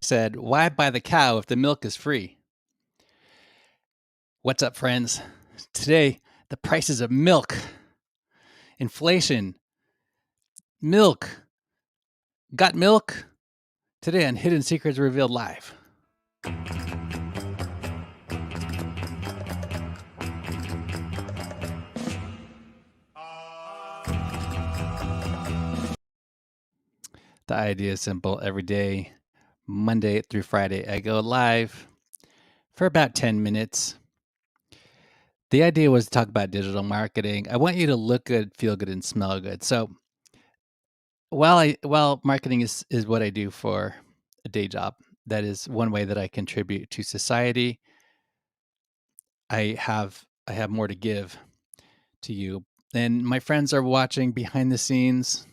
said, "Why buy the cow if the milk is free?" What's up, friends? Today, the prices of milk, inflation, milk. Got milk? Today on Hidden Secrets Revealed Live. The idea is simple. Every day, Monday through Friday, I go live for about 10 minutes. The idea was to talk about digital marketing. I want you to look good, feel good, and smell good. So while marketing is what I do for a day job, that is one way that I contribute to society. I have more to give to you. And my friends are watching behind the scenes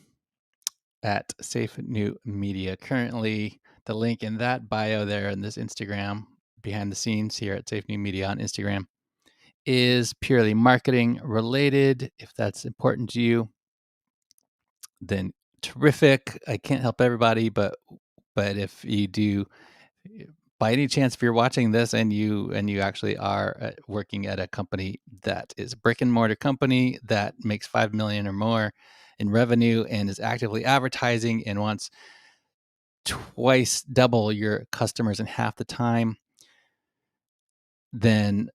at Safe New Media. Currently, the link in that bio there in this Instagram, behind the scenes here at Safe New Media on Instagram, is purely marketing related. If that's important to you, then terrific. I can't help everybody, but if you do, by any chance, if you're watching this and you actually are working at a company that is a brick and mortar company that makes 5 million or more in revenue and is actively advertising and wants twice double your customers in half the time, then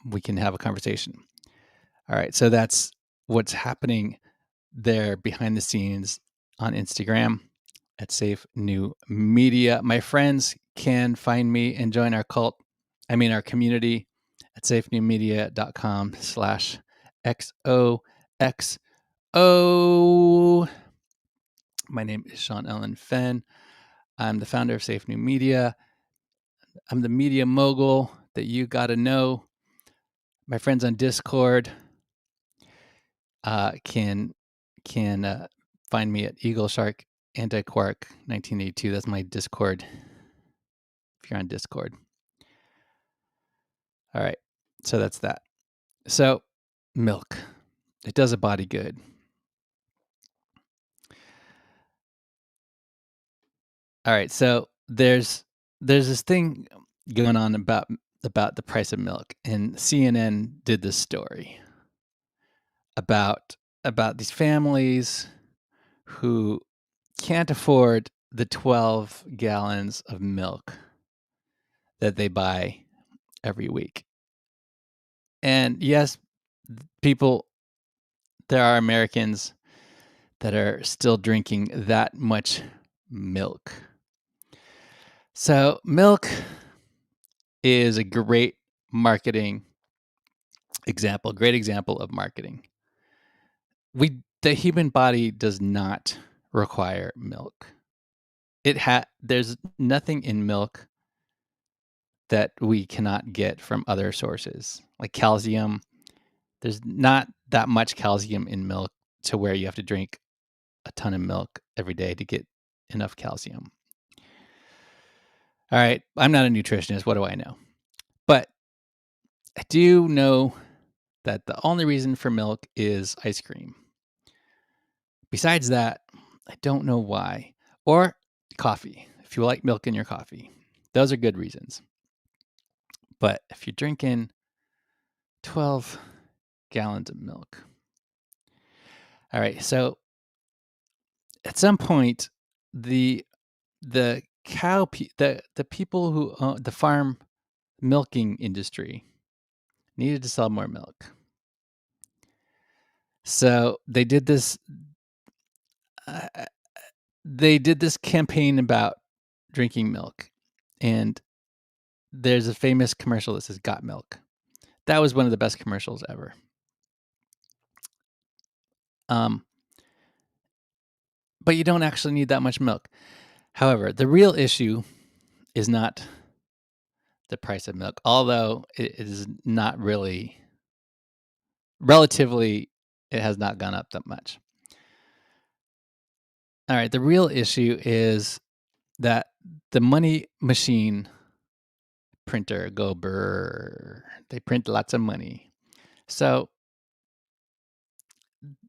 we can have a conversation. All right, so that's what's happening there behind the scenes on Instagram at Safe New Media. My friends can find me and join our our community at safenewmedia.com/XOXO. My name is Sean Ellen Fenn. I'm the founder of Safe New Media. I'm the media mogul that you got to know. My friends on Discord can find me at Eagle Shark Anti-Quark 1982. That's my Discord. If you're on Discord. All right. So that's that. So milk, it does a body good. All right. So there's this thing going on about the price of milk, and CNN did this story about these families who can't afford the 12 gallons of milk that they buy every week. And yes, there are Americans that are still drinking that much milk. So milk is a great marketing example, great example of marketing. The human body does not require milk. There's nothing in milk that we cannot get from other sources, like calcium. There's not that much calcium in milk to where you have to drink a ton of milk every day to get enough calcium. All right, I'm not a nutritionist. What do I know? But I do know that the only reason for milk is ice cream. Besides that, I don't know why. Or coffee, if you like milk in your coffee. Those are good reasons. But if you're drinking 12 gallons of milk. All right, so at some point, the people who own the farm milking industry needed to sell more milk. So they did this campaign about drinking milk, and there's a famous commercial that says "Got Milk." That was one of the best commercials ever. But you don't actually need that much milk. However, the real issue is not the price of milk, although it is not really relatively, it has not gone up that much. All right, the real issue is that the money machine printer go brrrr. They print lots of money. So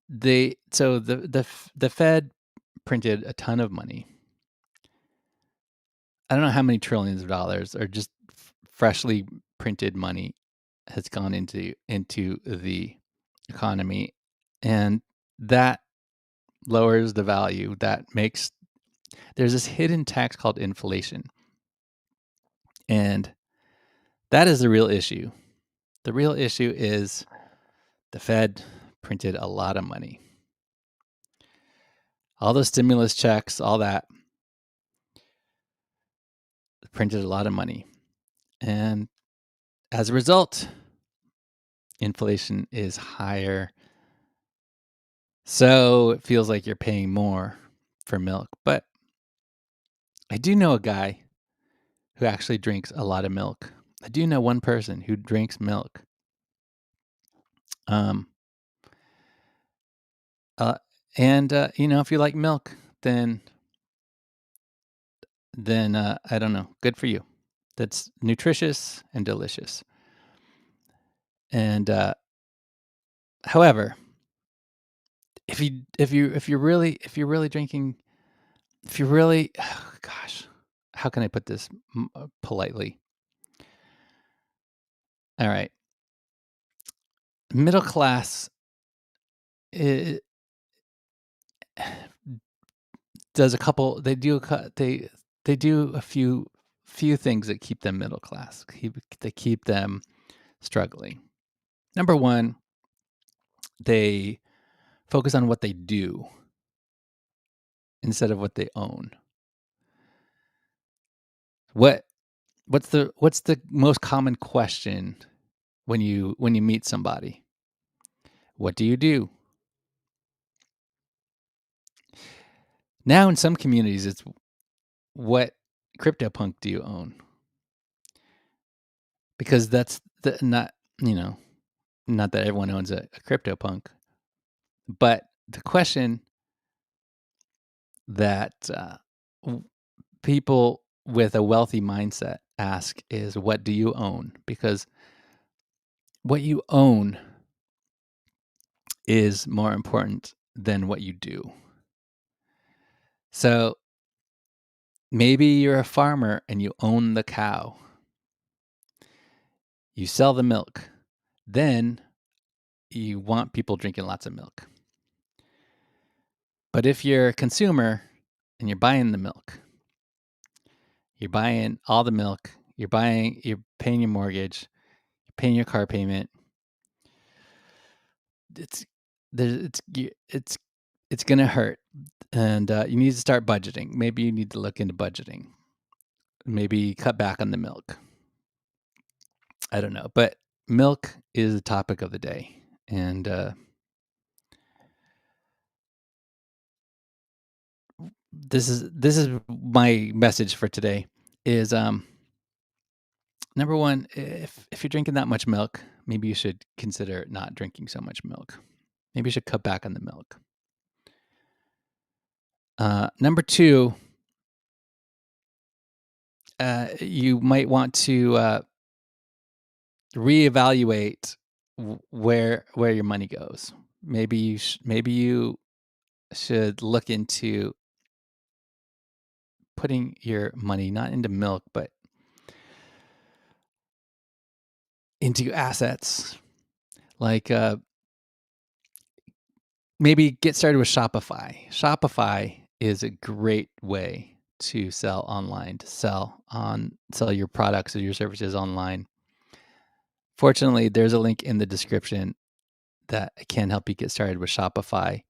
the Fed printed a ton of money. I don't know how many trillions of dollars or just freshly printed money has gone into the economy, and that lowers the value. That makes there's this hidden tax called inflation, and that is the real issue. The real issue is the Fed printed a lot of money. All those stimulus checks, all that printed a lot of money. And as a result, inflation is higher. So it feels like you're paying more for milk. But I do know a guy who actually drinks a lot of milk. I do know one person who drinks milk. Um, uh, if you like milk, then I don't know. Good for you. That's nutritious and delicious. And however, if you're really drinking, if you're really, oh gosh, how can I put this politely? All right, middle class i- does a couple. They do a few things that keep them middle class. They keep them struggling. Number one, they focus on what they do instead of what they own. What what's the most common question when you meet somebody? What do you do? Now in some communities it's what CryptoPunk do you own? Because that's you know, not that everyone owns a CryptoPunk, but the question that w- people with a wealthy mindset ask is, what do you own? Because what you own is more important than what you do. So maybe you're a farmer and you own the cow, you sell the milk, then you want people drinking lots of milk. But if you're a consumer and you're buying the milk, you're buying all the milk, you're paying your mortgage, you're paying your car payment, it's it's gonna hurt, and you need to start budgeting. Maybe you need to look into budgeting. Maybe cut back on the milk. I don't know, but milk is the topic of the day, and this is my message for today. Is number one, if you're drinking that much milk, maybe you should consider not drinking so much milk. Maybe you should cut back on the milk. Number two, you might want to reevaluate where your money goes. Maybe you should look into putting your money not into milk but into assets. Like maybe get started with Shopify. Shopify is a great way to sell online, to sell your products or your services online. Fortunately, there's a link in the description that can help you get started with Shopify.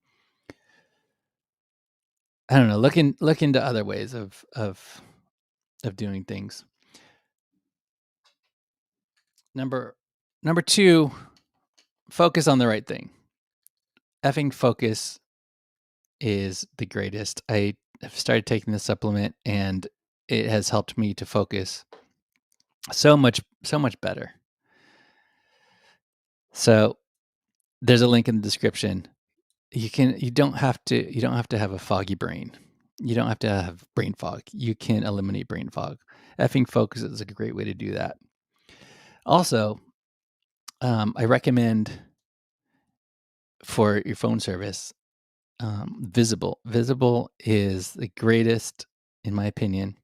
I don't know. Look into other ways of doing things. Number number two, focus on the right thing. Effing focus is the greatest. I have started taking the supplement and it has helped me to focus so much better. So there's a link in the description. You don't have to have a foggy brain. You don't have to have brain fog. You can eliminate brain fog. Effing focus is a great way to do that. Also, I recommend for your phone service, Visible. Visible is the greatest, in my opinion,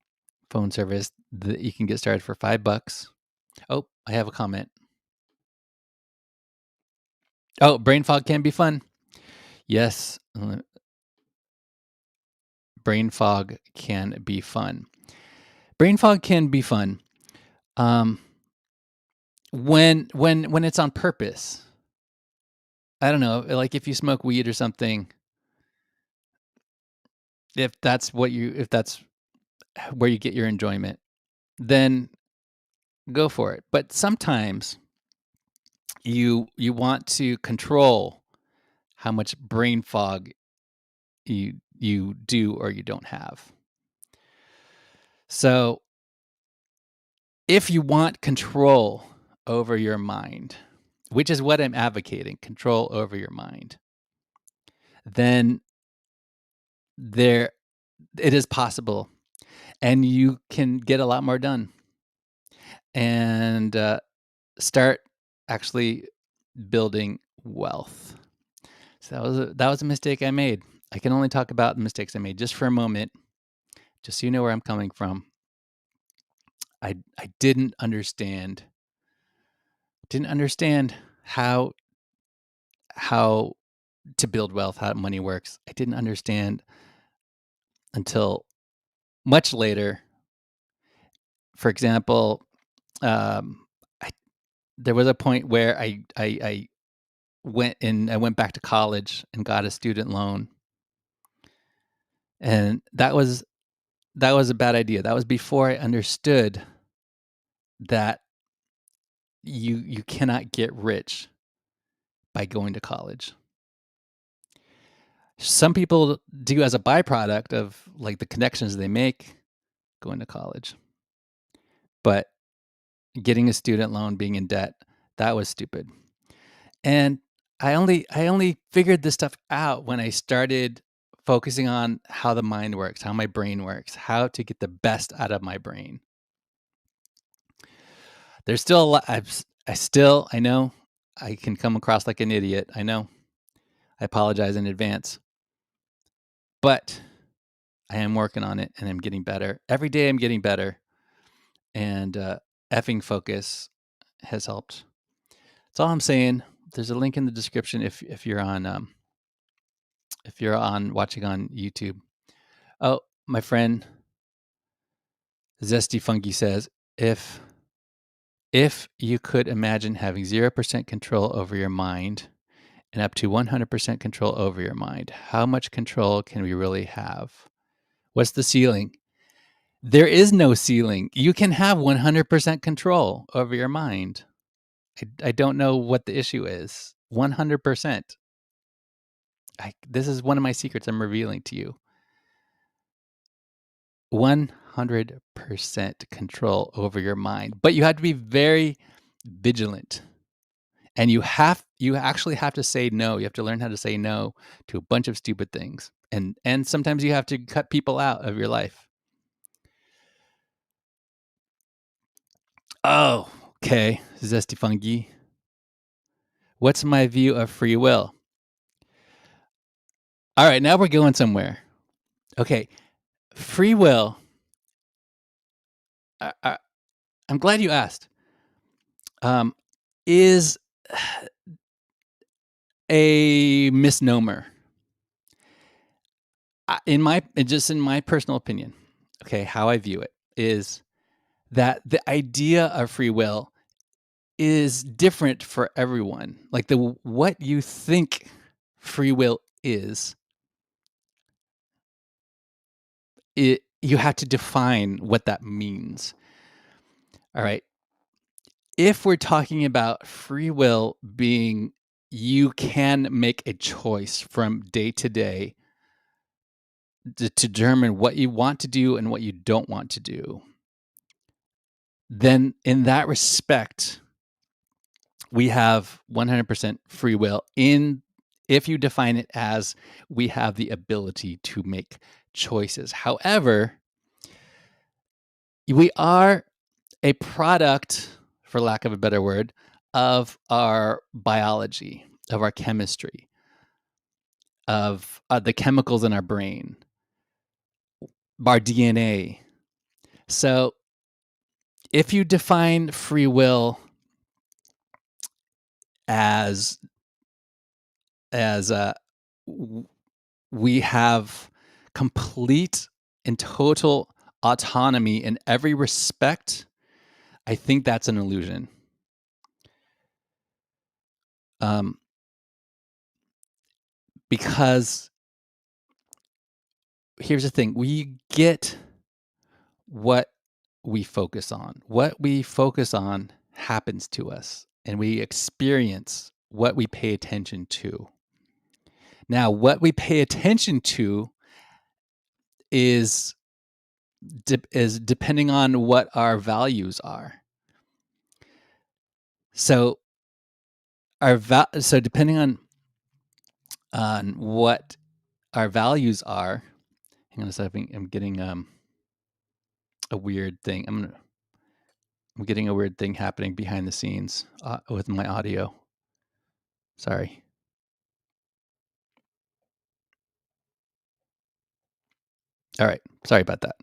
phone service that you can get started for $5. Oh, I have a comment. Oh, brain fog can be fun. Yes, brain fog can be fun. Brain fog can be fun. When it's on purpose. I don't know, like if you smoke weed or something, if that's where you get your enjoyment, then go for it. But sometimes you want to control how much brain fog you do or you don't have. So if you want control over your mind, which is what I'm advocating, control over your mind, then it is possible, and you can get a lot more done and start actually building wealth. So that was a mistake I made. I can only talk about the mistakes I made just for a moment, just so you know where I'm coming from. I didn't understand how to build wealth, how money works. I didn't understand until much later. For example, there was a point where I went back to college and got a student loan, and that was a bad idea. That was before I understood that you cannot get rich by going to college. Some people do as a byproduct of like the connections they make going to college. But getting a student loan, being in debt, that was stupid. And I only figured this stuff out when I started focusing on how the mind works, how my brain works, how to get the best out of my brain. There's still a lot. I know I can come across like an idiot. I know. I apologize in advance. But I am working on it and I'm getting better. Every day I'm getting better. And effing focus has helped. That's all I'm saying. There's a link in the description if you're on watching on YouTube. Oh, my friend Zesty Funky says, if you could imagine having 0% control over your mind and up to 100% control over your mind, how much control can we really have? What's the ceiling? There is no ceiling. You can have 100% control over your mind. I don't know what the issue is. 100%. This is one of my secrets I'm revealing to you. 100% control over your mind. But you have to be very vigilant. And you actually have to say no. You have to learn how to say no to a bunch of stupid things. And sometimes you have to cut people out of your life. Oh, okay. Zesty Fungi. What's my view of free will? All right, now we're going somewhere. Okay. Free will. I'm glad you asked. Is a misnomer. In my personal opinion, okay, how I view it is that the idea of free will is different for everyone. Like what you think free will is, you have to define what that means. All right. If we're talking about free will being you can make a choice from day to day to determine what you want to do and what you don't want to do, then in that respect, we have 100% free will if you define it as we have the ability to make choices. However, we are a product, for lack of a better word, of our biology, of our chemistry, of the chemicals in our brain, our DNA. So if you define free will as as w- we have complete and total autonomy in every respect, I think that's an illusion. Um, because here's the thing: we get what we focus on. What we focus on happens to us, and we experience what we pay attention to. Now, what we pay attention to is is depending on what our values are. So so depending on what our values are. Hang on a second. I'm getting a weird thing. I'm getting a weird thing happening behind the scenes with my audio. Sorry. All right. Sorry about that.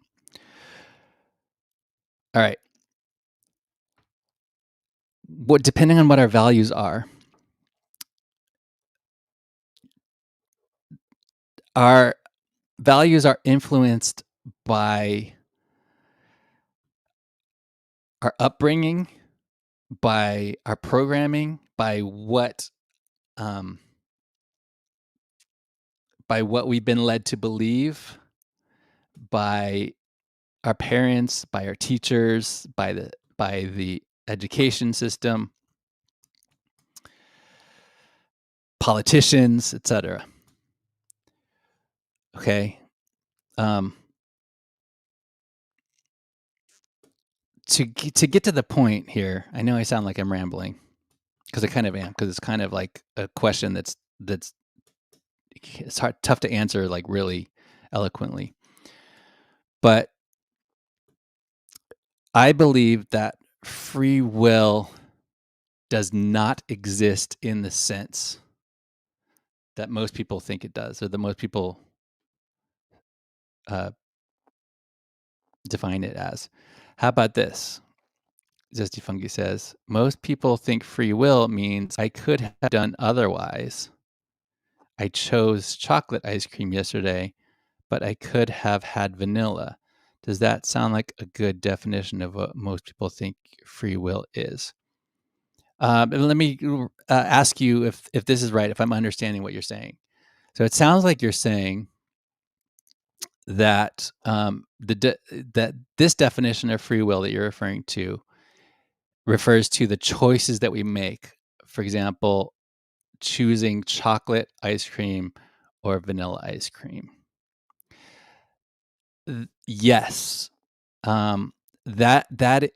All right. What depending on what our values are, our values are influenced by our upbringing, by our programming, um, by what we've been led to believe, by our parents, by our teachers, by the education system, politicians, etc. Okay. Um, to get to the point here, I know I sound like I'm rambling because I kind of am, because it's kind of like a question that's it's tough to answer like really eloquently. But I believe that free will does not exist in the sense that most people think it does, or that most people uh, define it as. How about this? Zesty Fungi says, most people think free will means I could have done otherwise. I chose chocolate ice cream yesterday, but I could have had vanilla. Does that sound like a good definition of what most people think free will is? And let me ask you if this is right, if I'm understanding what you're saying. So it sounds like you're saying that that this definition of free will that you're referring to refers to the choices that we make. For example, choosing chocolate ice cream or vanilla ice cream. Yes, um, that that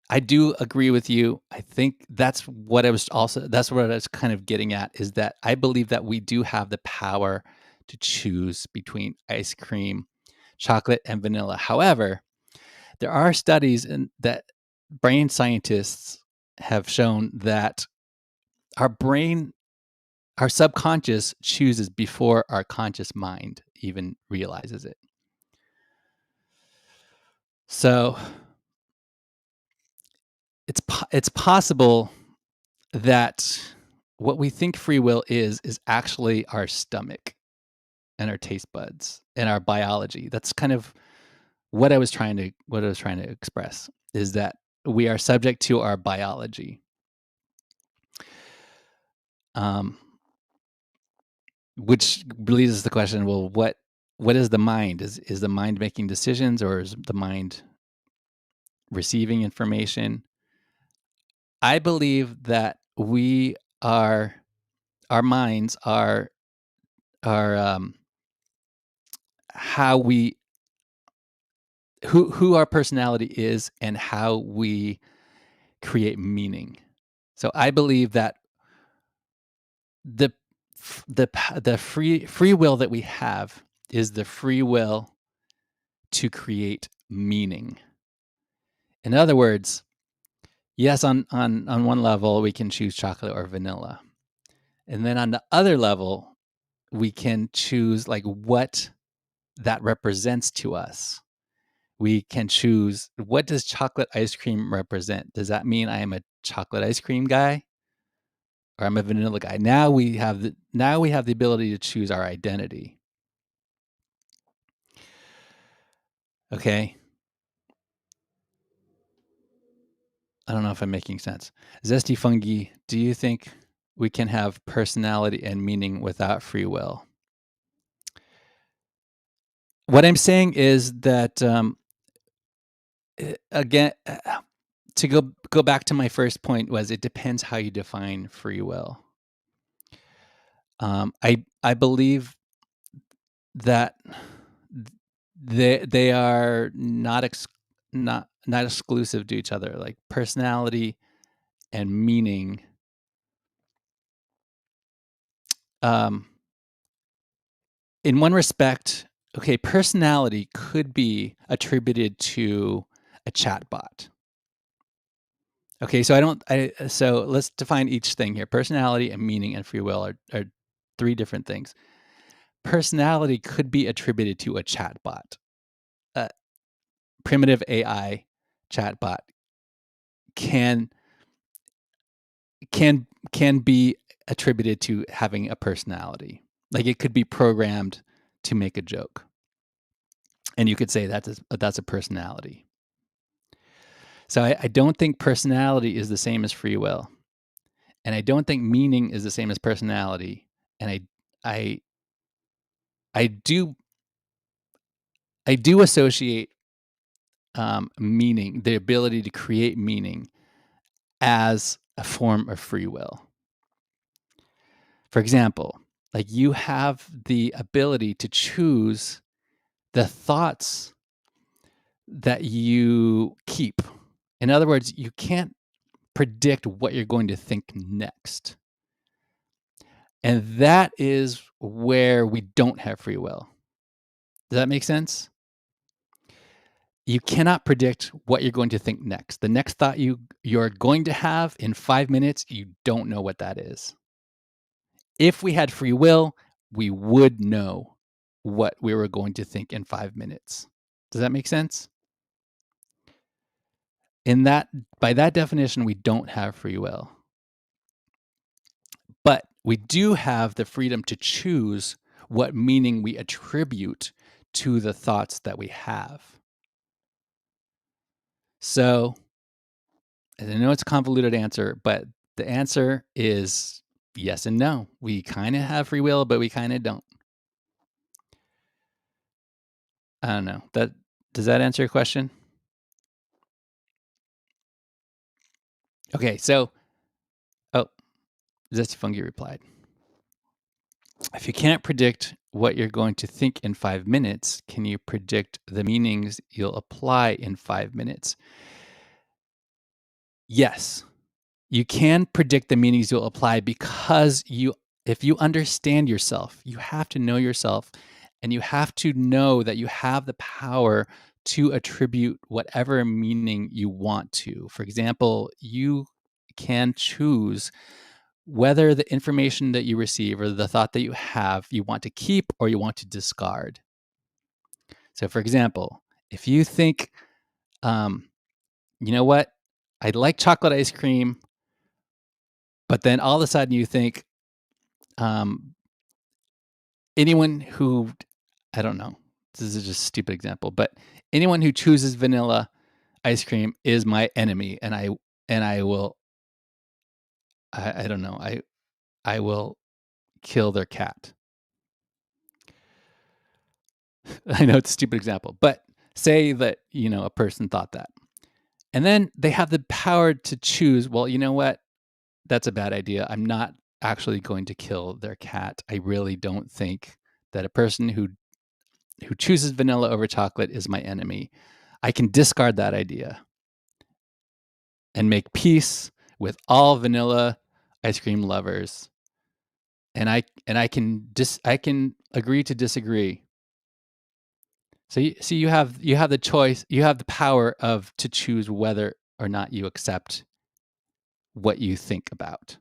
I do agree with you. I think that's what I was kind of getting at, is that I believe that we do have the power to choose between ice cream, chocolate, and vanilla. However, there are studies that brain scientists have shown that our brain, our subconscious chooses before our conscious mind even realizes it. So it's possible that what we think free will is actually our stomach and our taste buds and our biology. That's kind of what I was trying to express, is that we are subject to our biology. Um, which leads us to the question, well, what is the mind? Is the mind making decisions, or is the mind receiving information? I believe that we are our minds are how we who our personality is and how we create meaning. So I believe that the the free will that we have is the free will to create meaning. In other words, yes, on one level we can choose chocolate or vanilla. And then on the other level, we can choose like what that represents to us. we can choose, what does chocolate ice cream represent? Does that mean I am a chocolate ice cream guy or I'm a vanilla guy? Now we have the ability to choose our identity. Okay? I don't know if I'm making sense. Zesty Fungi, do you think we can have personality and meaning without free will? What I'm saying is that, again, to go back to my first point was it depends how you define free will. I believe that they are not exclusive to each other. Like personality and meaning, um, in one respect, okay, personality could be attributed to a chatbot. Okay, so let's define each thing here. Personality and meaning and free will are three different things. Personality could be attributed to a chatbot. A primitive AI chatbot can can can be attributed to having a personality. Like it could be programmed to make a joke. And you could say that's a personality. So I don't think personality is the same as free will. And I don't think meaning is the same as personality. And I I do I do associate meaning, the ability to create meaning, as a form of free will. For example, like you have the ability to choose the thoughts that you keep. In other words, you can't predict what you're going to think next. And that is where we don't have free will. Does that make sense? You cannot predict what you're going to think next. The next thought you're going to have in 5 minutes, you don't know what that is. If we had free will, we would know what we were going to think in 5 minutes. Does that make sense? By that definition, we don't have free will. But we do have the freedom to choose what meaning we attribute to the thoughts that we have. So, and I know it's a convoluted answer, but the answer is yes and no. We kind of have free will, but we kind of don't. I don't know. Does that answer your question? Okay, so oh, Zesty Fungi replied, if you can't predict what you're going to think in 5 minutes, can you predict the meanings you'll apply in 5 minutes? Yes, you can predict the meanings you'll apply because if you understand yourself, you have to know yourself and you have to know that you have the power to attribute whatever meaning you want to. For example, you can choose whether the information that you receive or the thought that you have, you want to keep or you want to discard. So, for example, if you think, you know what, I'd like chocolate ice cream, but then all of a sudden you think, um, anyone who, I don't know, this is just a stupid example, but anyone who chooses vanilla ice cream is my enemy, and I will, I don't know, I will kill their cat. I know it's a stupid example, but say that, a person thought that. And then they have the power to choose, well, you know what? That's a bad idea. I'm not actually going to kill their cat. I really don't think that a person who chooses vanilla over chocolate is my enemy. I can discard that idea and make peace with all vanilla ice cream lovers. And I can agree to disagree. So you have the choice, you have the power to choose whether or not you accept what you think about.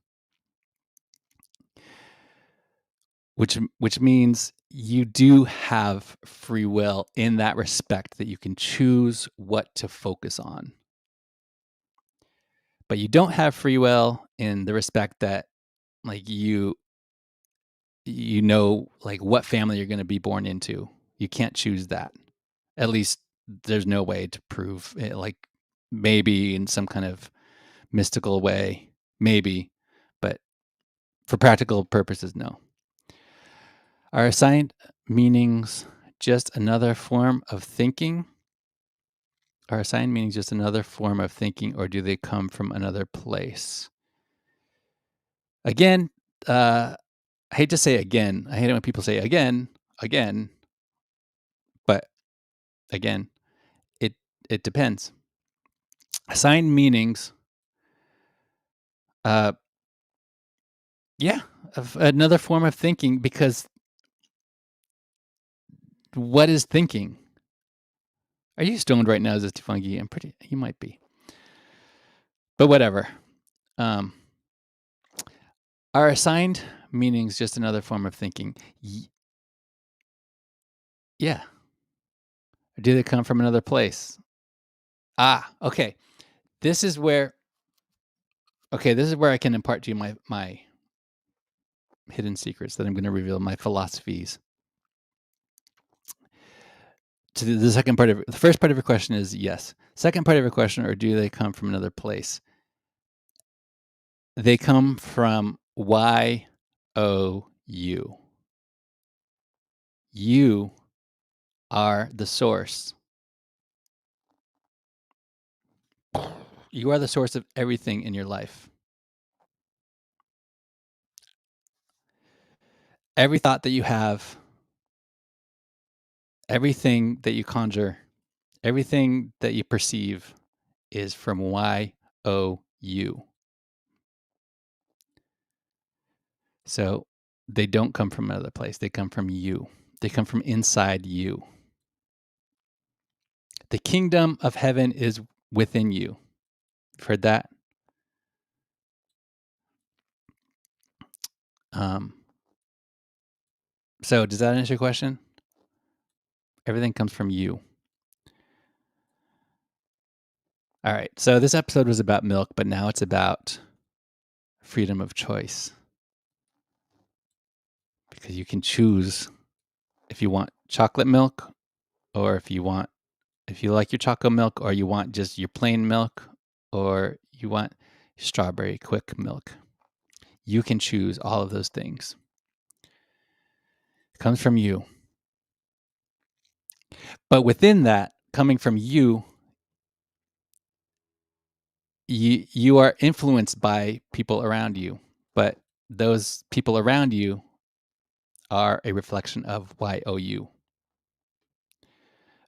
which means you do have free will in that respect, that you can choose what to focus on. But you don't have free will in the respect that, like, like, what family you're gonna be born into. You can't choose that. At least there's no way to prove it, like, maybe in some kind of mystical way, maybe, but for practical purposes, no. Are assigned meanings just another form of thinking? Are assigned meanings just another form of thinking, or do they come from another place? Again, I hate to say again. I hate it when people say again, but again, it it depends. Assigned meanings, uh, yeah, of another form of thinking, because what is thinking? Are you stoned right now, Zesty Funky? You might be, but whatever. Um, are assigned meanings just another form of thinking? Yeah. Or do they come from another place? Okay. This is where I can impart to you my hidden secrets that I'm going to reveal, my philosophies. To the second part of the first part of your question is yes. Second part of your question, or do they come from another place? They come from YOU. You are the source. You are the source of everything in your life. Every thought that you have, everything that you conjure, everything that you perceive is from YOU. So they don't come from another place. They come from you. They come from inside you. The kingdom of heaven is within you. You've heard that? Um, so does that answer your question? Everything comes from you. All right. So this episode was about milk, but now it's about freedom of choice. Because you can choose if you want chocolate milk, or if you like your chocolate milk, or you want just your plain milk, or you want strawberry quick milk. You can choose all of those things. It comes from you. But within that, coming from you, you are influenced by people around you, but those people around you are a reflection of YOU.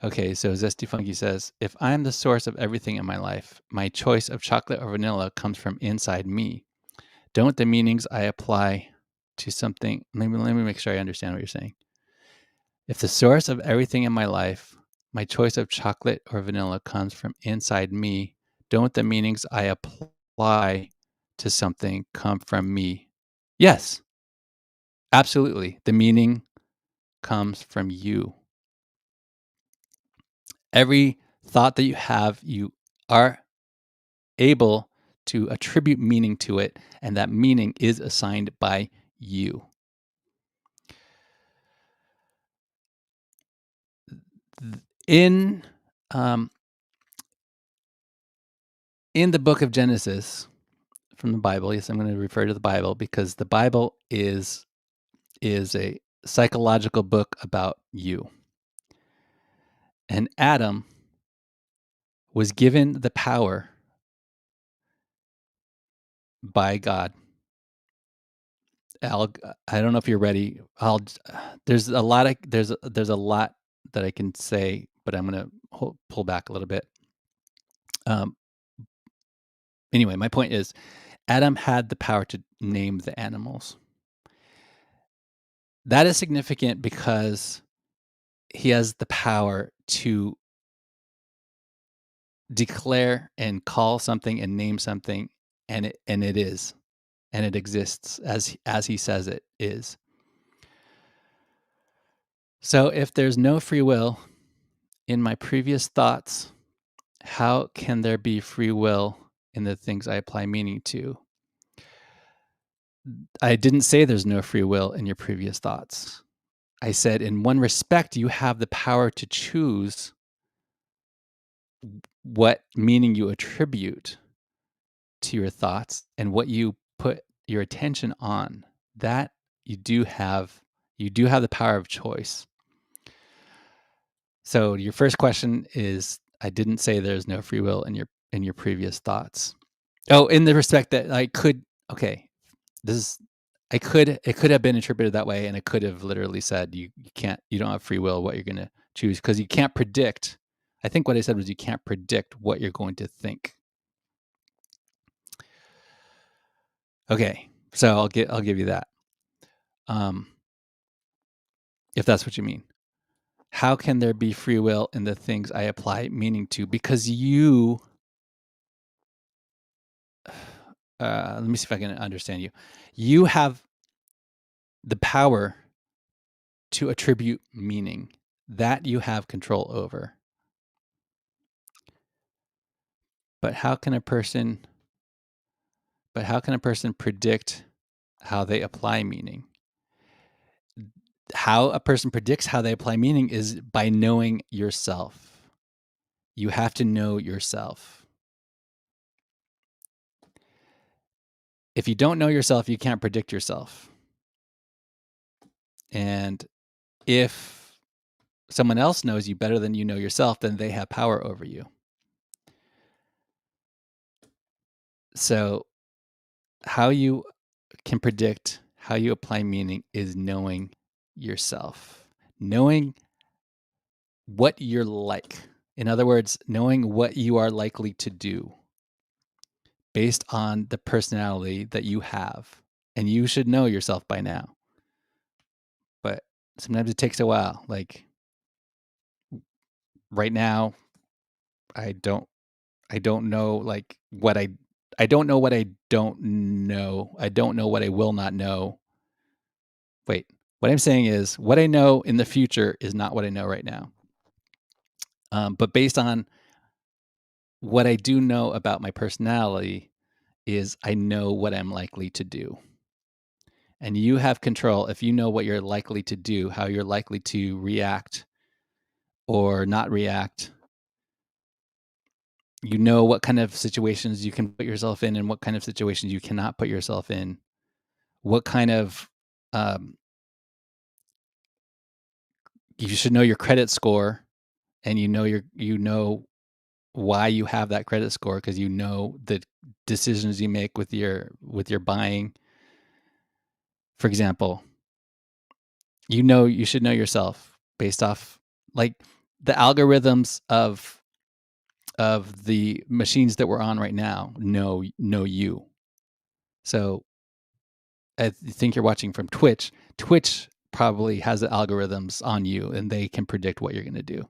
Okay, so Zesty Funky says, if I'm the source of everything in my life, my choice of chocolate or vanilla comes from inside me. Don't the meanings I apply to something, let me make sure I understand what you're saying. If the source of everything in my life, my choice of chocolate or vanilla comes from inside me, don't the meanings I apply to something come from me? Yes, absolutely. The meaning comes from you. Every thought that you have, you are able to attribute meaning to it, and that meaning is assigned by you. In in the book of Genesis from the Bible, yes, I'm going to refer to the Bible because the Bible is a psychological book about you. And Adam was given the power by God. I don't know if you're ready. There's a lot that I can say, but I'm going to pull back a little bit. Um, anyway, my point is Adam had the power to name the animals. That is significant because he has the power to declare and call something and name something, and it exists as he says it is. So if there's no free will in my previous thoughts, how can there be free will in the things I apply meaning to? I didn't say there's no free will in your previous thoughts. I said, in one respect, you have the power to choose what meaning you attribute to your thoughts and what you put your attention on. That you do have the power of choice. So your first question is, I didn't say there's no free will in your previous thoughts. Oh, in the respect that I could, okay, this is, it could have been interpreted that way, and it could have literally said you don't have free will what you're going to choose because you can't predict. I think what I said was you can't predict what you're going to think. Okay, so I'll give you that. If that's what you mean. How can there be free will in the things I apply meaning to? Because you, let me see if I can understand you. You have the power to attribute meaning that you have control over. But how can a person predict how they apply meaning? How a person predicts how they apply meaning is by knowing yourself. You have to know yourself. If you don't know yourself, you can't predict yourself. And if someone else knows you better than you know yourself, then they have power over you. So how you can predict how you apply meaning is knowing yourself, knowing what you're like. In other words, knowing what you are likely to do based on the personality that you have. And you should know yourself by now. But sometimes it takes a while. Like right now, I don't know like I don't know what I don't know. I don't know what I will not know. Wait, what I'm saying is what I know in the future is not what I know right now. But based on what I do know about my personality is I know what I'm likely to do. And you have control if you know what you're likely to do, how you're likely to react or not react. You know what kind of situations you can put yourself in and what kind of situations you cannot put yourself in. What kind of um, you should know your credit score, and you know why you have that credit score because you know the decisions you make with your buying. For example, you should know yourself based off like the algorithms of the machines that we're on right now know you. So I think you're watching from Twitch. Twitch probably has the algorithms on you and they can predict what you're going to do.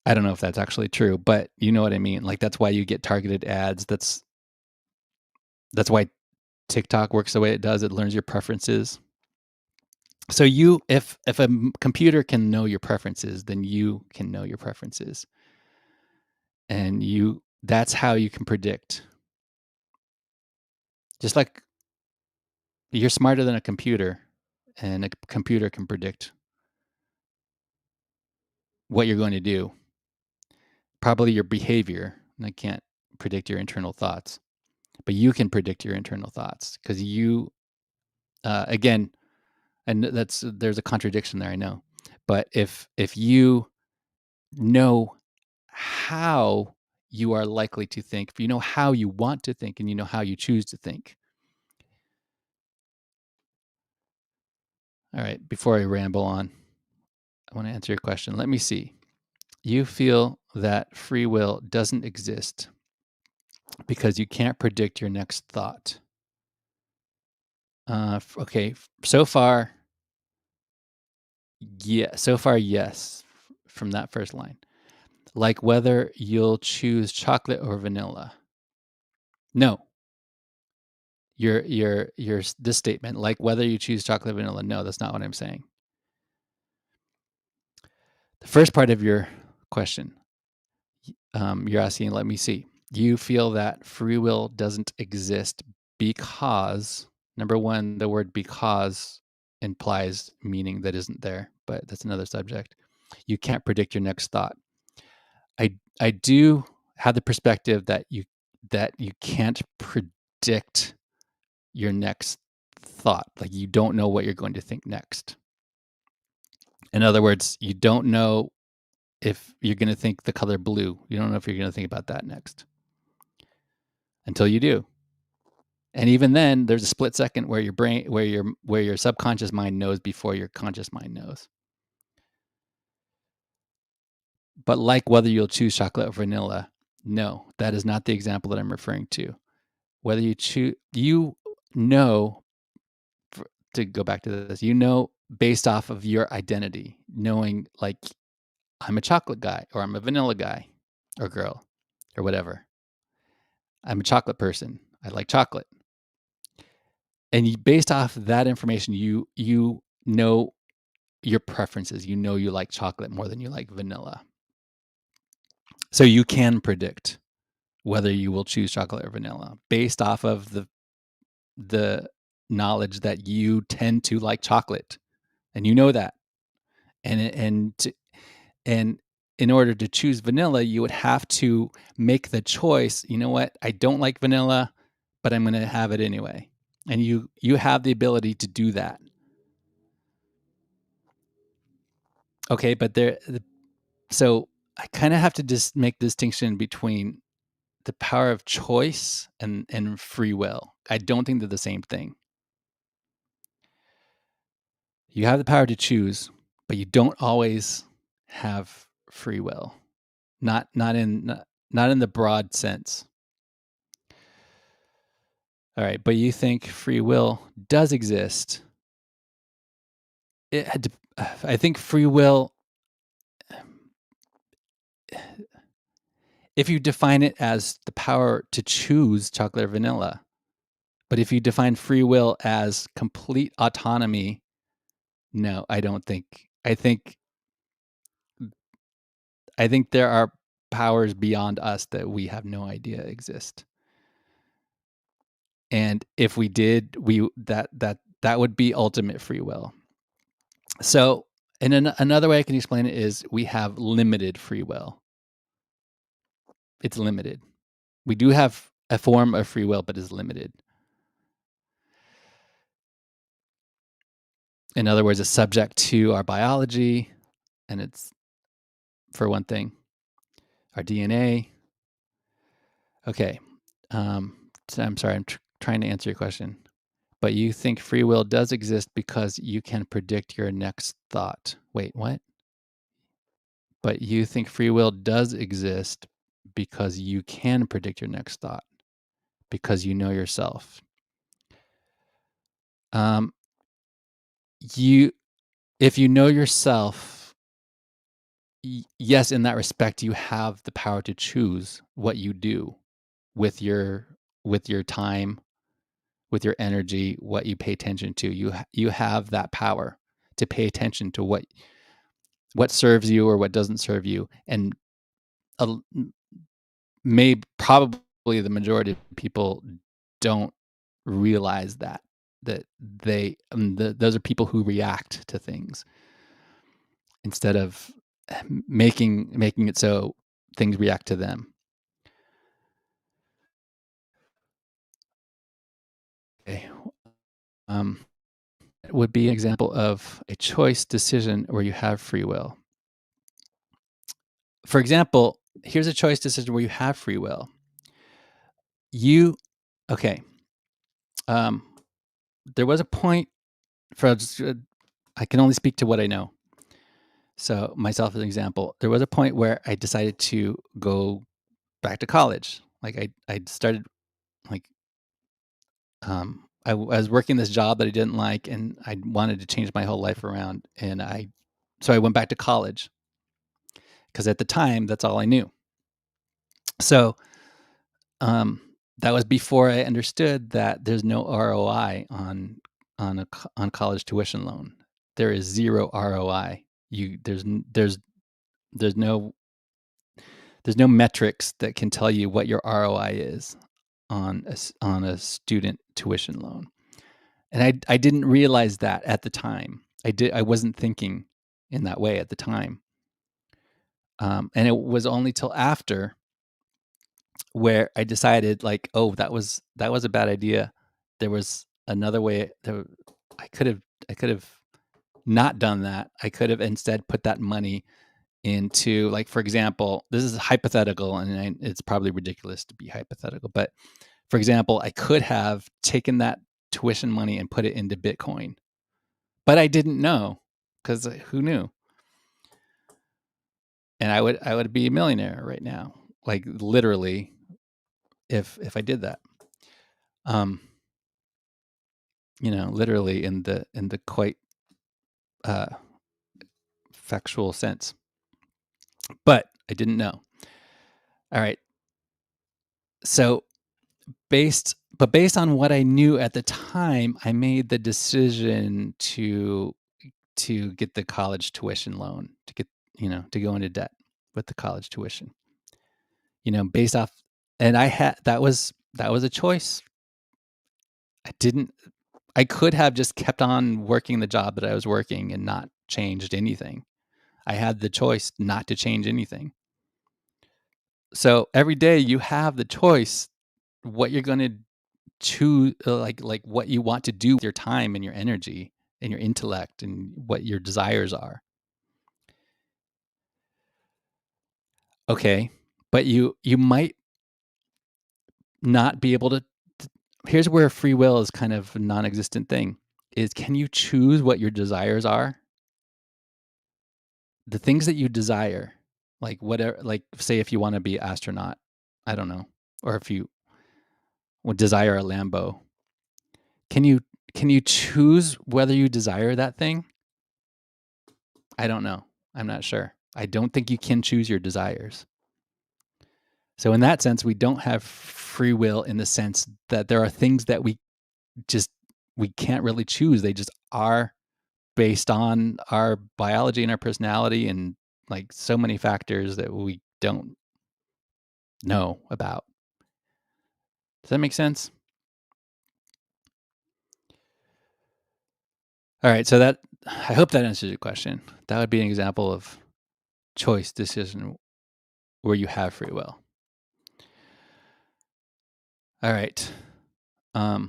I don't know if that's actually true, but you know what I mean? Like that's why you get targeted ads. That's why TikTok works the way it does. It learns your preferences. So if a computer can know your preferences, then you can know your preferences. And that's how you can predict. Just like you're smarter than a computer, and a computer can predict what you're going to do. Probably your behavior. And I can't predict your internal thoughts, but you can predict your internal thoughts because again, and there's a contradiction there, I know. But if you know how you are likely to think, if you know how you want to think and you know how you choose to think. All right, before I ramble on, I want to answer your question. Let me see. You feel that free will doesn't exist because you can't predict your next thought. Okay, so far, yeah, so far, yes, from that first line. Like whether you'll choose chocolate or vanilla. No, your this statement, like whether you choose chocolate or vanilla. No, that's not what I'm saying. The first part of your question, you're asking, let me see. You feel that free will doesn't exist because, number one, the word because implies meaning that isn't there, but that's another subject. You can't predict your next thought. I do have the perspective that you can't predict your next thought. Like you don't know what you're going to think next. In other words, you don't know if you're going to think the color blue. You don't know if you're going to think about that next until you do. And even then, there's a split second where your brain, where your subconscious mind knows before your conscious mind knows. But like whether you'll choose chocolate or vanilla, no, that is not the example that I'm referring to. Whether you choose, you know, to go back to this, you know, based off of your identity, knowing like I'm a chocolate guy or I'm a vanilla guy or girl or whatever. I'm a chocolate person. I like chocolate. And based off of that information, you know your preferences. You know you like chocolate more than you like vanilla. So you can predict whether you will choose chocolate or vanilla based off of the knowledge that you tend to like chocolate, and you know that. And in order to choose vanilla, you would have to make the choice. You know what? I don't like vanilla, but I'm going to have it anyway. And you have the ability to do that. Okay, but so I kind of have to just make distinction between the power of choice and free will. I don't think they're the same thing. You have the power to choose, but you don't always have free will. Not in the broad sense. All right, but you think free will does exist. I think free will, if you define it as the power to choose chocolate or vanilla, but if you define free will as complete autonomy, no, I don't think. I think there are powers beyond us that we have no idea exist. And if we did, that would be ultimate free will. So, and another way I can explain it is we have limited free will. It's limited. We do have a form of free will, but it's limited. In other words, it's subject to our biology, and it's, for one thing, our DNA. Okay. So I'm sorry, I'm trying to answer your question. But you think free will does exist because you can predict your next thought. Wait, what? But you think free will does exist because you can predict your next thought, because you know yourself. You, if you know yourself, yes, in that respect, you have the power to choose what you do with your time, with your energy, what you pay attention to. You have that power to pay attention to what serves you or what doesn't serve you, and probably the majority of people don't realize that they those are people who react to things instead of making it so things react to them. Okay. It would be an example of a choice decision where you have free will. For example, here's a choice decision where you have free will. Okay. There was a point for I can only speak to what I know. So myself as an example, there was a point where I decided to go back to college. Like I started like I was working this job that I didn't like, and I wanted to change my whole life around. And so I went back to college because at the time that's all I knew. So that was before I understood that there's no ROI on college tuition loan. There is zero ROI. There's there's no there's no metrics that can tell you what your ROI is on on a student tuition loan. And I didn't realize that at the time. I wasn't thinking in that way at the time. And it was only till after where I decided like, oh, that was a bad idea. There was another way. I could have I could have not done that. I could have instead put that money into, like, for example, this is hypothetical, and it's probably ridiculous to be hypothetical, but for example, I could have taken that tuition money and put it into Bitcoin, but I didn't know because who knew? And I would be a millionaire right now, like literally, if I did that. Um, literally in the quite uh, factual sense, but I didn't know. All right, so based on what I knew at the time, I made the decision to get the college tuition loan, to go into debt with the college tuition. Based off, and that was a choice. I could have just kept on working the job that I was working and not changed anything. I had the choice not to change anything. So every day you have the choice what you're going to choose, like what you want to do with your time and your energy and your intellect and what your desires are. Okay, but you might not be able to. Here's where free will is kind of a non-existent thing. Is can you choose what your desires are? The things that you desire, like whatever, like say if you want to be an astronaut, I don't know, or if you would desire a Lambo, can you can you choose whether you desire that thing? I don't know. I'm not sure. I don't think you can choose your desires. So in that sense, we don't have free will in the sense that there are things that just we can't really choose. They just are based on our biology and our personality and like so many factors that we don't know about. Does that make sense? All right, so I hope that answers your question. That would be an example of choice decision where you have free will. All right. I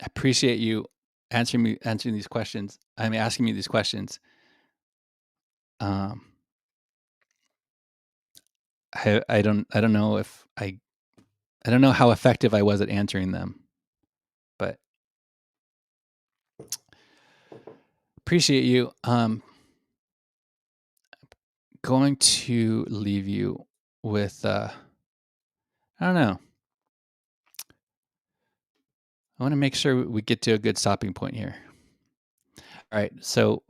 appreciate you answering these questions. I mean, asking me these questions. Um, I don't know if I don't know how effective I was at answering them, but appreciate you. Going to leave you with I don't know. I want to make sure we get to a good stopping point here. All right. So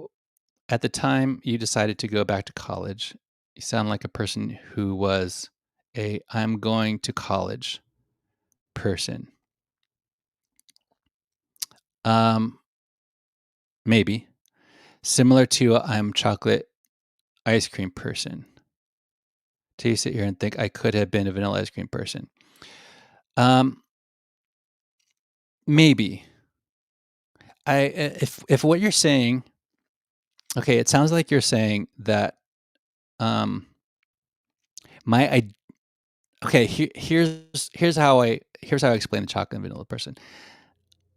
at the time you decided to go back to college, you sound like a person who was a I'm going to college person. Um, maybe similar to a I'm chocolate ice cream person. Till you sit here and think I could have been a vanilla ice cream person. Um, maybe if what you're saying, okay, it sounds like you're saying that um my I okay here's how I explain the chocolate and vanilla person.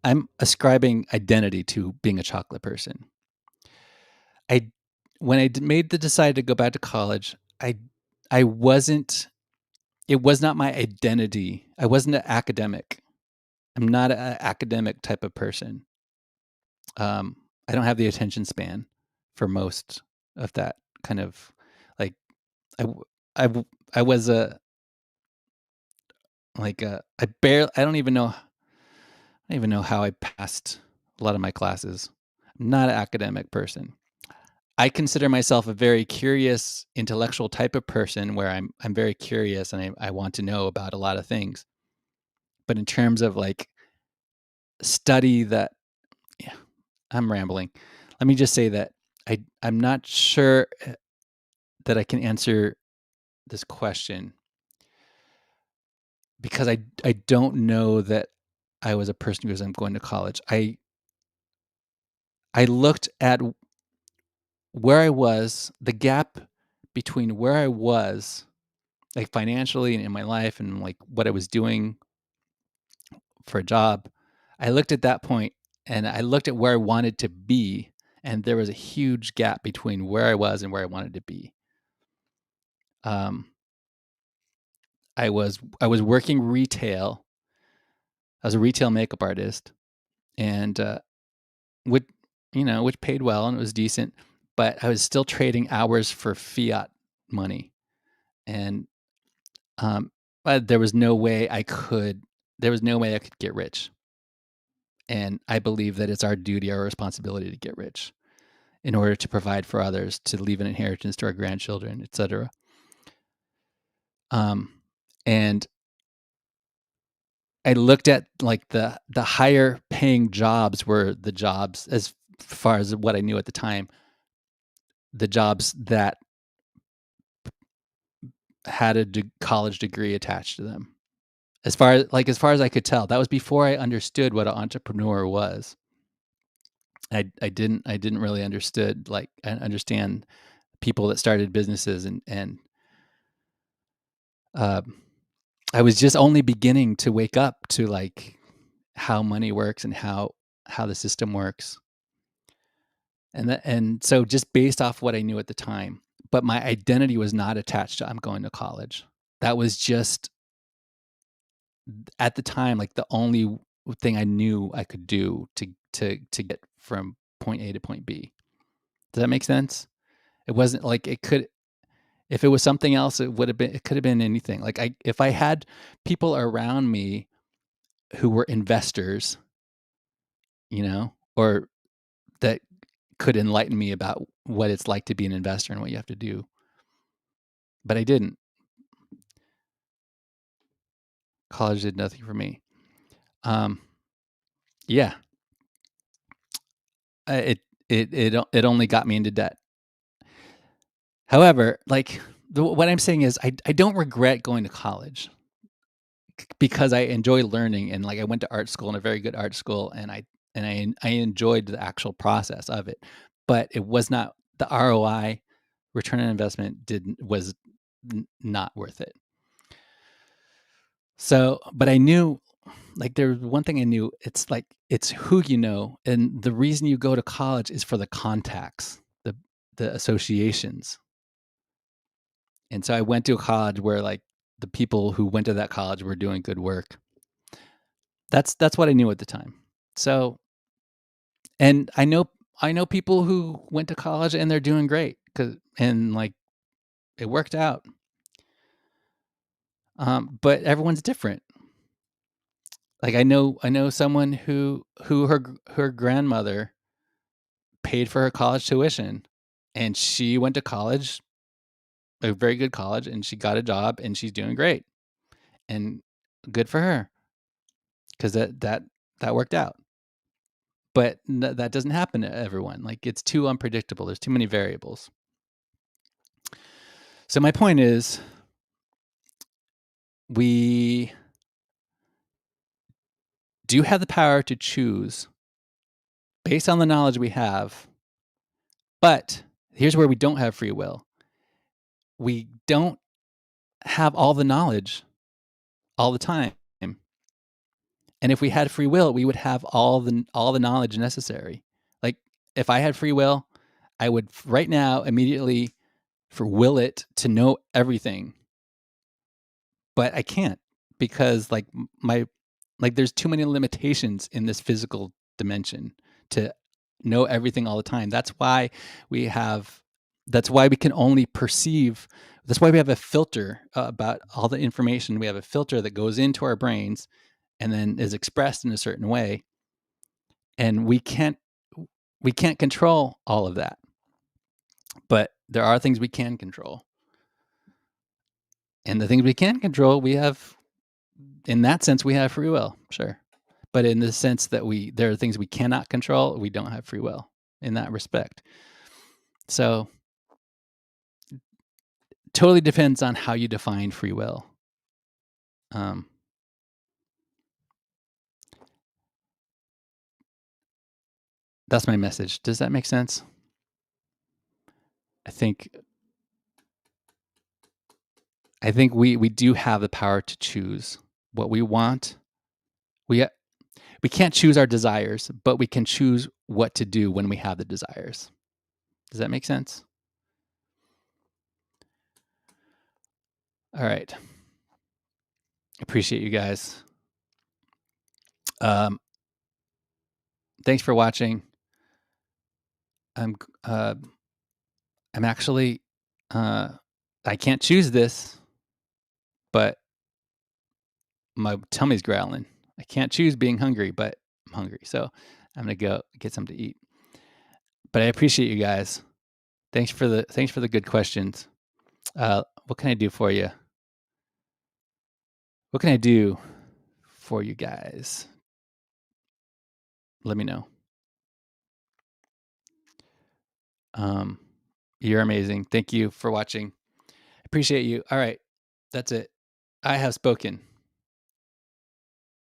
I'm ascribing identity to being a chocolate person. I when made the decide to go back to college, I wasn't. It was not my identity. I wasn't an academic. I'm not an academic type of person. Um, I don't have the attention span for most of that kind of like I w- I w- I was a like a I barely I don't even know how I passed a lot of my classes. I'm not an academic person. I consider myself a very curious intellectual type of person where I'm very curious and I want to know about a lot of things. But in terms of like study that yeah, I'm rambling. Let me just say that I'm not sure that I can answer this question because I don't know that I was a person who was, I'm going to college. I looked at where I was, the gap between where I was, like, financially and in my life and, like, what I was doing for a job. I looked at that point, and I looked at where I wanted to be, and there was a huge gap between where I was and where I wanted to be. Um, I was working retail. I was a retail makeup artist, and, which which paid well and it was decent, but I was still trading hours for fiat money, and, um, but there was no way I could get rich, and I believe that it's our duty, our responsibility to get rich in order to provide for others, to leave an inheritance to our grandchildren, etc. Um, and I looked at, like, the higher paying jobs were the jobs, as far as what I knew at the time, the jobs that had a college degree attached to them. As far as I could tell, that was before I understood what an entrepreneur was. I didn't really understand people that started businesses, and um, I was just only beginning to wake up to, like, how money works and how the system works. And so just based off what I knew at the time, but my identity was not attached to I'm going to college. That was just at the time, like, the only thing I knew I could do to get from point A to point B. Does that make sense? It wasn't like it could if it was something else, it could have been anything. Like, if I had people around me who were investors, or that could enlighten me about what it's like to be an investor and what you have to do. But I didn't. College did nothing for me. Um, yeah, it only got me into debt. However, like, what I'm saying is, I don't regret going to college because I enjoy learning, and, like, I went to art school, and a very good art school, and I enjoyed the actual process of it. But it was not the ROI, return on investment, didn't was not worth it. So, but I knew, like, there was one thing I knew, it's like, it's who you know, and the reason you go to college is for the contacts, the associations. And so I went to a college where, like, the people who went to that college were doing good work. That's what I knew at the time. So, and I know people who went to college and they're doing great, and, like, it worked out. But everyone's different. Like, I know someone who her grandmother paid for her college tuition, and she went to college, a very good college, and she got a job, and she's doing great, and good for her, 'cause that worked out. But that doesn't happen to everyone. Like, it's too unpredictable. There's too many variables. So my point is, we do have the power to choose based on the knowledge we have, but here's where we don't have free will. We don't have all the knowledge all the time. And if we had free will, we would have all the knowledge necessary. Like, if I had free will, I would right now immediately for will it to know everything, but I can't because, like, my like, there's too many limitations in this physical dimension to know everything all the time. We have that's why we can only perceive. That's why we have a filter about all the information. We have a filter that goes into our brains and then is expressed in a certain way, and we can't control all of that, but there are things we can control, and the things we can control, we have in that sense, we have free will, sure. But in the sense that there are things we cannot control, we don't have free will in that respect. So totally depends on how you define free will. Um, that's my message. Does that make sense? I think we do have the power to choose what we want. We we can't choose our desires, but we can choose what to do when we have the desires. Does that make sense? All right. Appreciate you guys. Um, thanks for watching. I'm uh, I'm actually I can't choose this, but my tummy's growling. I can't choose being hungry, but I'm hungry, so I'm gonna go get something to eat. But I appreciate you guys. Thanks for the good questions. What can I do for you? What can I do for you guys? Let me know. Um, you're amazing. Thank you for watching. Appreciate you. All right, that's it. I have spoken.